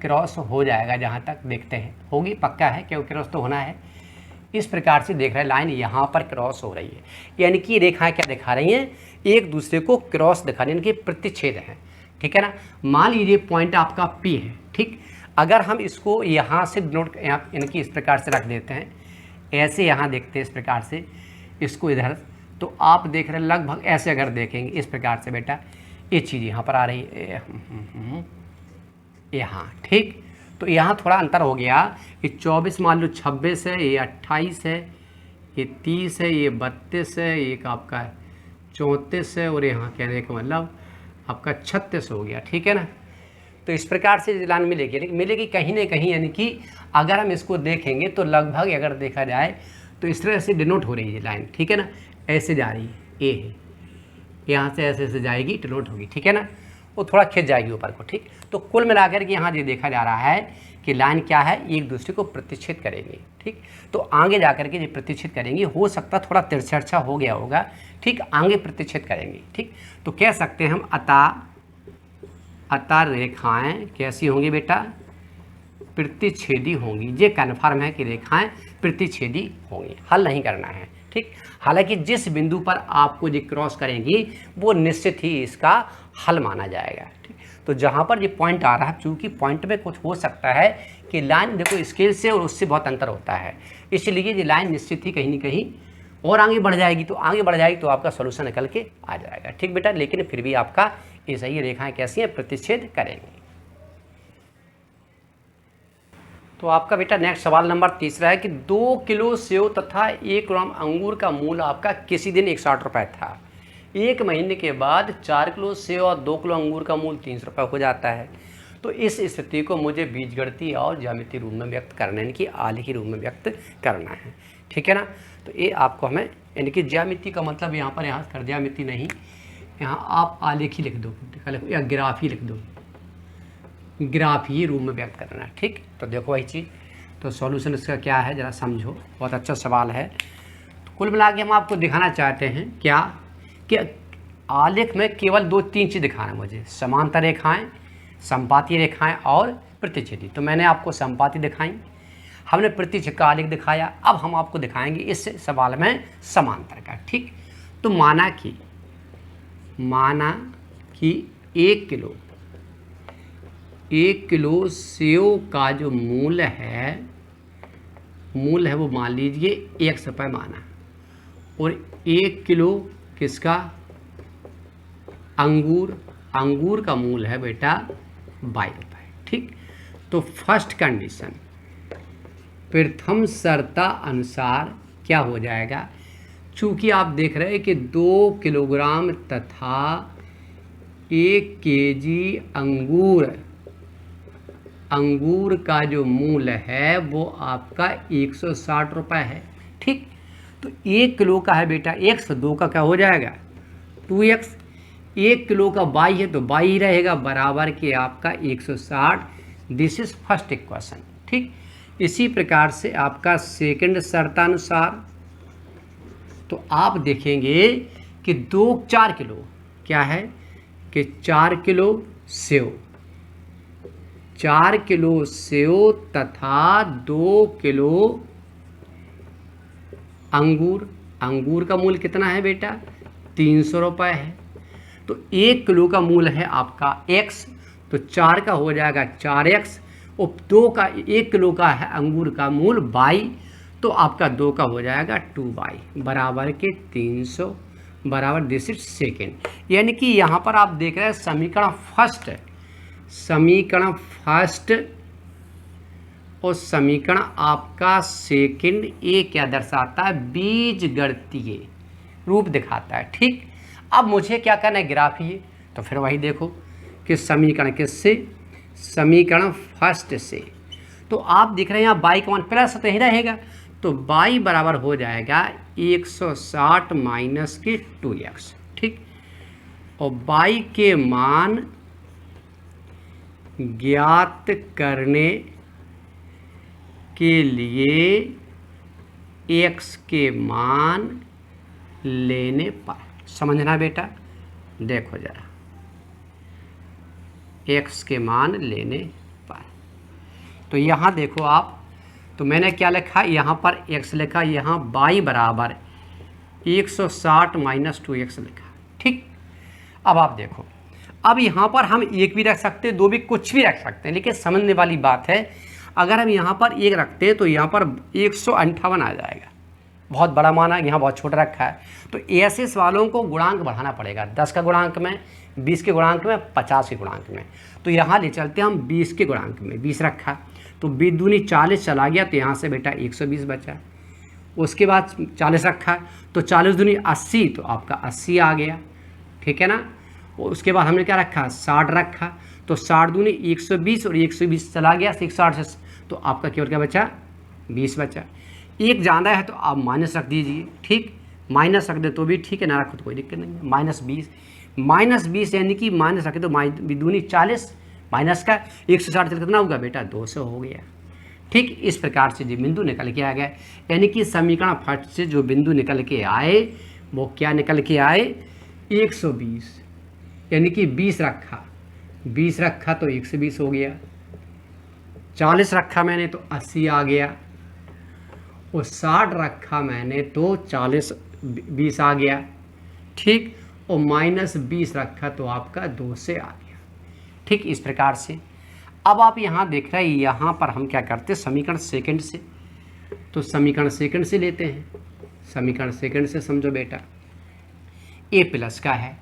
A: क्रॉस हो जाएगा जहाँ तक देखते हैं, होगी पक्का है, क्योंकि क्रॉस तो होना है। इस प्रकार से देख रहे हैं लाइन यहाँ पर क्रॉस हो रही है, यानी कि रेखाएं क्या दिखा रही हैं, एक दूसरे को क्रॉस दिखा रही है, यानी कि प्रतिच्छेद है, ठीक है ना। मान लीजिए पॉइंट आपका P है, ठीक। अगर हम इसको यहाँ से नोट, यानी कि इस प्रकार से रख देते हैं, ऐसे यहाँ देखते हैं इस प्रकार से, इसको इधर, तो आप देख रहे हैं लगभग ऐसे अगर देखेंगे इस प्रकार से बेटा, ये चीज़ यहाँ पर आ रही है, यहाँ, ठीक। तो यहाँ थोड़ा अंतर हो गया, ये 24 मान लो 26 है, ये 28 है, ये 30 है, ये 32 है, एक आपका 34 है, और यहाँ कहने का मतलब आपका 36 हो गया। ठीक है ना। तो इस प्रकार से लाइन मिलेगी, लेकिन मिलेगी कहीं ना कहीं, यानी कि अगर हम इसको देखेंगे तो लगभग अगर देखा जाए तो इस तरह से डिनोट हो रही है लाइन। ठीक है ना, ऐसे जा रही है, ए है, यहाँ से ऐसे ऐसे जाएगी, डिनोट होगी। ठीक है ना, वो थोड़ा खिंच जाएगी ऊपर को। ठीक, तो कुल मिलाकर के यहाँ ये देखा जा रहा है कि लाइन क्या है, एक दूसरे को प्रतिच्छेद करेंगे। ठीक, तो आगे जाकर के जो प्रतिच्छेद करेंगे, हो सकता थोड़ा तिरछा हो गया होगा। ठीक, आगे प्रतिच्छेद करेंगे। ठीक, तो कह सकते हैं हम अतः रेखाएं कैसी होंगी बेटा, प्रतिच्छेदी होंगी। ये कन्फर्म है कि रेखाएं प्रतिच्छेदी होंगी, हल नहीं करना है। ठीक, हालांकि जिस बिंदु पर आपको ये क्रॉस करेंगी वो निश्चित ही इसका हल माना जाएगा। ठीक, तो जहाँ पर ये पॉइंट आ रहा है, चूंकि पॉइंट में कुछ हो सकता है कि लाइन देखो स्केल से और उससे बहुत अंतर होता है, इसलिए ये लाइन निश्चित ही कहीं ना कहीं और आगे बढ़ जाएगी। तो आगे बढ़ जाएगी तो आपका सोल्यूशन निकल के आ जाएगा। ठीक बेटा, लेकिन फिर भी आपका ये सही रेखाएं कैसी हैं, प्रतिच्छेद करेंगी। तो आपका बेटा नेक्स्ट सवाल नंबर 3 है कि 2 किलो सेव तथा 1 ग्राम अंगूर का मूल्य आपका किसी दिन 160 रुपये था। 1 महीने के बाद 4 किलो सेव और 2 किलो अंगूर का मूल्य 300 रुपये हो जाता है। तो इस स्थिति को मुझे बीजगणितीय और ज्यामितीय रूप में व्यक्त करना है, इनकी आलेखी रूप में व्यक्त करना है। ठीक है ना, तो ये आपको हमें इनकी ज्यामिति का मतलब यहाँ पर यहाँ कर ज्यामिति नहीं, यहाँ आप आलेखी लिख दो या ग्राफी लिख दो, ग्राफीय रूप में व्यक्त करना है। ठीक, तो देखो वही चीज़, तो सॉल्यूशन इसका क्या है जरा समझो, बहुत अच्छा सवाल है। तो कुल मिला के हम आपको दिखाना चाहते हैं क्या कि आलेख में केवल 2-3 चीज़ दिखाना है मुझे, समांतर रेखाएं, संपातीय रेखाएं और प्रतिच्छेदी। तो मैंने आपको संपाती दिखाई, हमने प्रतिच्छेद का आलेख दिखाया, अब हम आपको दिखाएंगे इस सवाल में समांतर का। ठीक, तो माना कि 1 किलो सेव का जो मूल्य है वो मान लीजिए 100 रुपये माना, और 1 किलो किसका, अंगूर का मूल्य है बेटा 22 रुपये। ठीक, तो फर्स्ट कंडीशन प्रथम शर्त अनुसार क्या हो जाएगा, चूँकि आप देख रहे हैं कि 2 किलोग्राम तथा 1 केजी अंगूर का जो मूल्य है वो आपका 160 रुपये है। ठीक, तो 1 किलो का है बेटा x, 2 का क्या हो जाएगा 2x, 1 किलो का 22 है तो 22 ही रहेगा, बराबर के आपका 160। This is first equation. ठीक, इसी प्रकार से आपका सेकंड शर्तानुसार तो आप देखेंगे कि 4 किलो क्या है कि 4 किलो सेव तथा 2 किलो अंगूर का मूल्य कितना है बेटा 300 रुपये है। तो 1 किलो का मूल्य है आपका x, तो 4 का हो जाएगा 4x, और 2 का 1 किलो का है अंगूर का मूल्य y, तो आपका 2 का हो जाएगा 2y बराबर के 300 बराबर दिस इज सेकेंड। यानी कि यहाँ पर आप देख रहे हैं समीकरण फर्स्ट और समीकरण आपका सेकंड, ये क्या दर्शाता है, बीजगणितीय रूप दिखाता है। ठीक, अब मुझे क्या करना है, ग्राफीय। तो फिर वही देखो कि समीकरण किससे, समीकरण फर्स्ट से। तो आप देख रहे हैं यहाँ y का मान प्लस तो ही रहेगा, तो y बराबर हो जाएगा 160 माइनस के 2x। ठीक, और y के मान ज्ञात करने के लिए x के मान लेने पर, समझना बेटा, देखो जरा x के मान लेने पर। तो यहाँ देखो आप, तो मैंने क्या लिखा, यहाँ पर x लिखा, यहाँ y बराबर 160 माइनस 2x लिखा। ठीक, अब आप देखो, अब यहाँ पर हम 1 भी रख सकते हैं, 2 भी, कुछ भी रख सकते हैं, लेकिन समझने वाली बात है अगर हम यहाँ पर 1 रखते हैं तो यहाँ पर 158 आ जाएगा, बहुत बड़ा माना, यहाँ बहुत छोटा रखा है। तो ऐसे सवालों को गुणांक बढ़ाना पड़ेगा, 10 का गुणांक में, 20 के गुणांक में, 50 के गुणांक में। तो यहाँ ले चलते हैं हम 20 के गुणांक में, 20 रखा, तो 20 दूनी 40 चला गया, तो यहाँ से बेटा 120 बचा, उसके बाद 40 रखा, तो 40 दूनी 80, तो आपका 80 आ गया, ठीक है ना। और उसके बाद हमने क्या रखा, 60 रखा, तो 60 दूनी 120 और 120 चला गया 160 से, तो आपका केवल क्या बचा, 20 बचा। एक ज़्यादा है तो आप माइनस रख दीजिए, ठीक, माइनस रख दे तो भी ठीक है, ना रखो तो कोई दिक्कत नहीं है। -20 यानी कि माइनस रखे तो दूनी 40, माइनस का 160 चल कितना होगा बेटा, 200 हो गया। ठीक, इस प्रकार से जो बिंदु निकल के आ गया, यानी कि समीकरण फट से जो बिंदु निकल के आए वो क्या निकल के आए, 120, यानी कि 20 रखा तो 120 हो गया, 40 रखा मैंने तो 80 आ गया, और 60 रखा मैंने तो 20 आ गया, ठीक, और -20 रखा तो आपका 2 से आ गया। ठीक, इस प्रकार से अब आप यहाँ देख रहे हैं, यहाँ पर हम क्या करते हैं, समीकरण सेकंड से, तो समीकरण सेकंड से लेते हैं। समीकरण सेकंड से समझो बेटा, a प्लस का है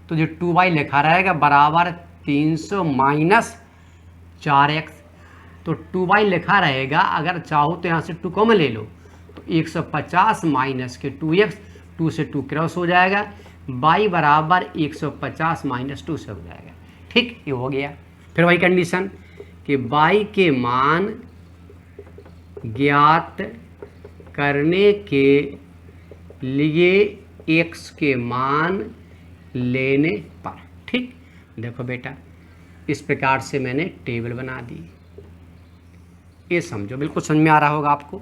A: तो जो 2y लिखा रहेगा बराबर 300 माइनस 4x, तो 2y लिखा रहेगा, अगर चाहो तो यहाँ से 2 कॉमन ले लो, तो 150 माइनस के 2x, 2 से 2 क्रॉस हो जाएगा, y बराबर 150 माइनस 2 से हो जाएगा। ठीक, ये हो गया। फिर वही कंडीशन कि y के मान ज्ञात करने के लिए x के मान लेने पर। ठीक, देखो बेटा, इस प्रकार से मैंने टेबल बना दी, ये समझो, बिल्कुल समझ में आ रहा होगा आपको।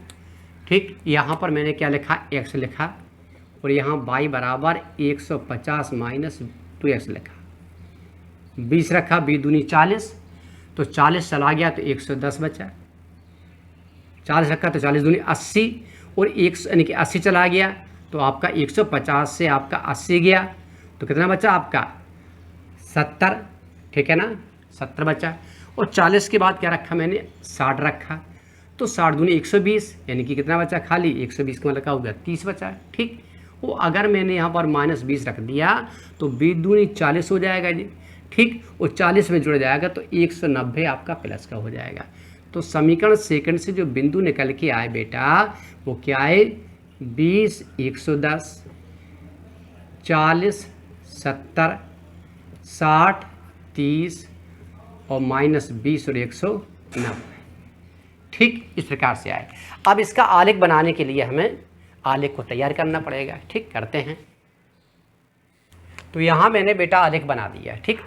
A: ठीक, यहाँ पर मैंने क्या लिखा, x लिखा, और यहाँ y बराबर 150 माइनस 2x लिखा, 20 रखा, 20 दूनी 40, तो 40 चला गया तो 110 बचा, 40 रखा तो 40 दूनी 80, और 1 यानी कि 80 चला गया तो आपका 150 से आपका 80 गया, तो कितना बचा आपका 70, ठीक है ना, 70 बचा। और 40 के बाद क्या रखा मैंने, 60 रखा, तो 60 दूनी 120, यानी कि कितना बचा, खाली 120 का मतलब होगा 30 बचा। ठीक, वो अगर मैंने यहाँ पर -20 रख दिया तो 20 दूनी 40 हो जाएगा जी, ठीक, और 40 में जुड़ जाएगा तो 190 आपका प्लस का हो जाएगा। तो समीकरण सेकंड से जो बिंदु निकल के आए बेटा वो क्या है, 20, 110, 40, 70, 60, 30 और -20 और 190। ठीक, इस प्रकार से आए। अब इसका आलेख बनाने के लिए हमें आलेख को तैयार करना पड़ेगा। ठीक, करते हैं। तो यहाँ मैंने बेटा आलेख बना दिया। ठीक,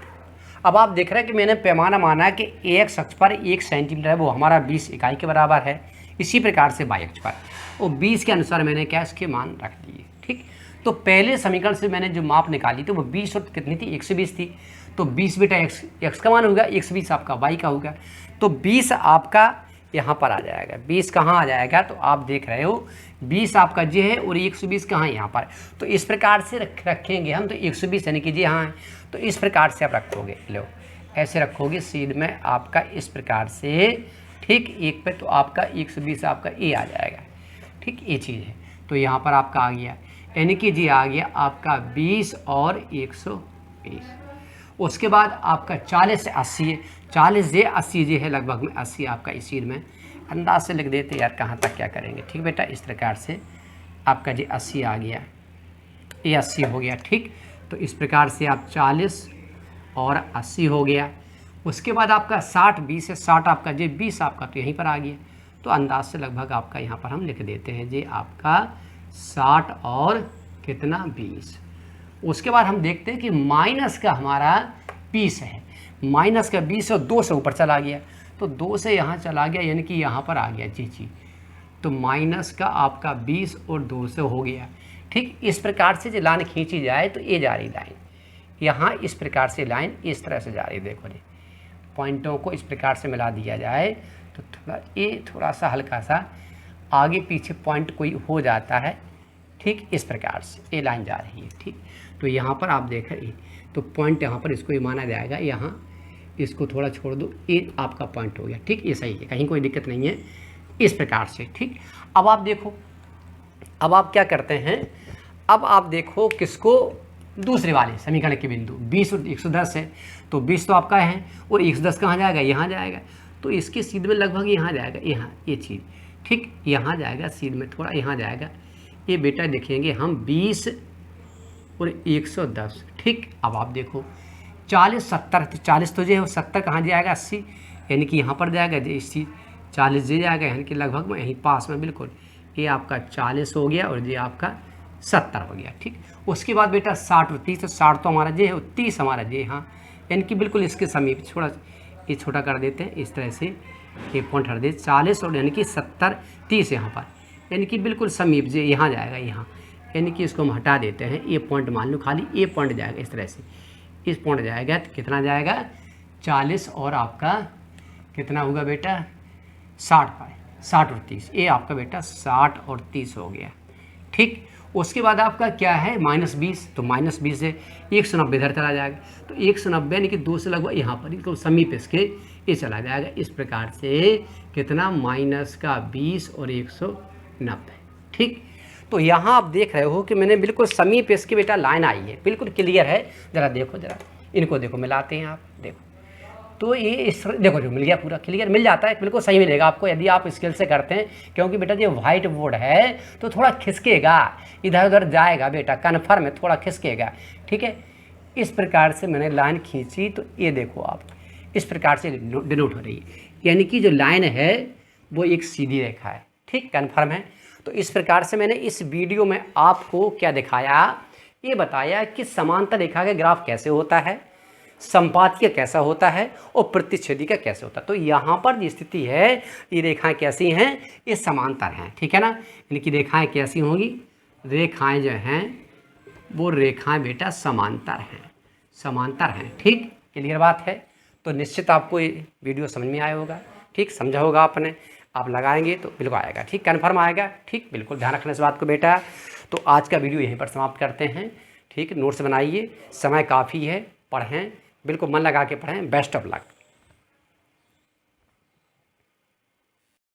A: अब आप देख रहे हैं कि मैंने पैमाना माना कि x अक्ष पर 1 सेंटीमीटर है, वो हमारा 20 इकाई के बराबर है। इसी प्रकार से y अक्ष पर वो 20 के अनुसार मैंने क्या इसके मान रख दिए। ठीक, तो पहले समीकरण से मैंने जो माप निकाली तो वो 20 और कितनी थी, 120 थी, तो 20 बेटा x का मान होगा, 120 आपका y का होगा, तो 20 आपका यहाँ पर आ जाएगा। 20 कहाँ आ जाएगा, तो आप देख रहे हो 20 आपका जे है और 120 कहाँ है, यहाँ पर। तो इस प्रकार से रखेंगे हम, तो 120 यानी कि जी हाँ है, तो इस प्रकार से आप रखोगे, लो ऐसे रखोगे सीध में आपका इस प्रकार से। ठीक, एक पे तो आपका 120 आपका ए आ जाएगा। ठीक, ये चीज़ है, तो यहाँ पर आपका आ गया, यानी कि जी आ गया आपका 20 और 120। उसके बाद आपका 40 से 80 है, 40 जे 80 जे है, लगभग में 80 आपका इसी में अंदाज से लिख देते यार, कहाँ तक क्या करेंगे। ठीक बेटा, इस प्रकार से आपका जी 80 आ गया, ये 80 हो गया। ठीक, तो इस प्रकार से आप 40 और 80 हो गया। उसके बाद आपका 60, 20 है, 60 आपका जी 20 आपका तो यहीं पर आ गया, तो अंदाज से लगभग आपका यहाँ पर हम लिख देते हैं जी आपका 60 और कितना 20। उसके बाद हम देखते हैं कि माइनस का हमारा 20 है, माइनस का 20 और 2 से ऊपर चला गया, तो 2 से यहाँ चला गया, यानी कि यहाँ पर आ गया जी, तो माइनस का आपका 20 और 2 से हो गया। ठीक, इस प्रकार से जो लाइन खींची जाए तो ये जा रही लाइन, यहाँ इस प्रकार से लाइन इस तरह से जा रही, देखो जी, पॉइंटों को इस प्रकार से मिला दिया जाए तो थोड़ा सा हल्का सा आगे पीछे पॉइंट कोई हो जाता है। ठीक, इस प्रकार से ये लाइन जा रही है। ठीक, तो यहाँ पर आप देख रहे तो पॉइंट यहाँ पर इसको ये माना जाएगा, यहाँ इसको थोड़ा छोड़ दो, ये आपका पॉइंट हो गया। ठीक, ये सही है, कहीं कोई दिक्कत नहीं है इस प्रकार से। ठीक, अब आप देखो, अब आप क्या करते हैं, अब आप देखो किसको, दूसरे वाले समीकरण के बिंदु 20 और 110 है, तो 20 तो आपका है और 110 कहाँ जाएगा, यहाँ जाएगा, तो इसके सीधे में लगभग यहाँ जाएगा, यहाँ ये चीज़, ठीक, यहाँ जाएगा सीध में थोड़ा, यहाँ जाएगा, ये बेटा देखेंगे हम 20 और 110। ठीक, अब आप देखो 40 70, तो 40 तो जो है 70 कहाँ जाएगा 80, यानी कि यहाँ पर जाएगा जो इसी 40 जे जाएगा, यानी कि लगभग में यहीं पास में बिल्कुल। ये आपका 40 हो गया और ये आपका 70 हो गया। ठीक, उसके बाद बेटा 60 और 30, तो 60 तो हमारा जे है, 30 हमारा जे, हाँ यानी कि बिल्कुल इसके समीप। थोड़ा ये छोटा कर देते हैं इस तरह से, ये पॉइंट हट दे 40 और यानी कि 70 30 यहाँ पर, यानी कि बिल्कुल समीप जे यहाँ जाएगा, यहाँ यानी कि इसको हम हटा देते हैं। ये पॉइंट मान लो खाली, ये पॉइंट जाएगा इस तरह से, इस पॉइंट जाएगा तो कितना जाएगा 40 और आपका कितना होगा बेटा 60 और 30, ये आपका बेटा 60 और 30 हो गया। ठीक, उसके बाद आपका क्या है -20, तो -20 से 190 इधर चला जाएगा, तो 190 यानी कि 2 से लगभग यहाँ पर तो समीप इसके ये चला जाएगा। इस प्रकार से कितना -20 और 190। ठीक, तो यहाँ आप देख रहे हो कि मैंने बिल्कुल समीप इसकी बेटा लाइन आई है, बिल्कुल क्लियर है। ज़रा देखो, ज़रा इनको देखो, मिलाते हैं आप देखो, तो ये इस देखो जो मिल गया, पूरा क्लियर मिल जाता है, बिल्कुल सही मिलेगा आपको यदि आप स्केल से करते हैं, क्योंकि बेटा ये वाइट बोर्ड है तो थोड़ा खिसकेगा, इधर उधर जाएगा बेटा, कन्फर्म है थोड़ा खिसकेगा। ठीक है, इस प्रकार से मैंने लाइन खींची, तो ये देखो आप इस प्रकार से डिनोट हो रही है, यानी कि जो लाइन है वो एक सीधी रेखा है। ठीक, कन्फर्म है। तो इस प्रकार से मैंने इस वीडियो में आपको क्या दिखाया, ये बताया कि समांतर रेखा का ग्राफ कैसे होता है, संपातीय कैसा होता है और प्रतिच्छेदी का कैसे होता है। तो यहाँ पर जो स्थिति है, ये रेखाएं कैसी हैं, ये समांतर हैं। ठीक है ना, इनकी रेखाएं कैसी होंगी, रेखाएं जो हैं वो रेखाएं बेटा समांतर हैं, समांतर हैं। ठीक, क्लियर बात है। तो निश्चित आपको ये वीडियो समझ में आया होगा। ठीक, समझा होगा आपने, आप लगाएंगे तो बिल्कुल आएगा। ठीक, कन्फर्म आएगा। ठीक, बिल्कुल ध्यान रखना इस बात को बेटा। तो आज का वीडियो यहीं पर समाप्त करते हैं। ठीक, नोट्स बनाइए, समय काफ़ी है, पढ़ें, बिल्कुल मन लगा के पढ़ें। Best of luck.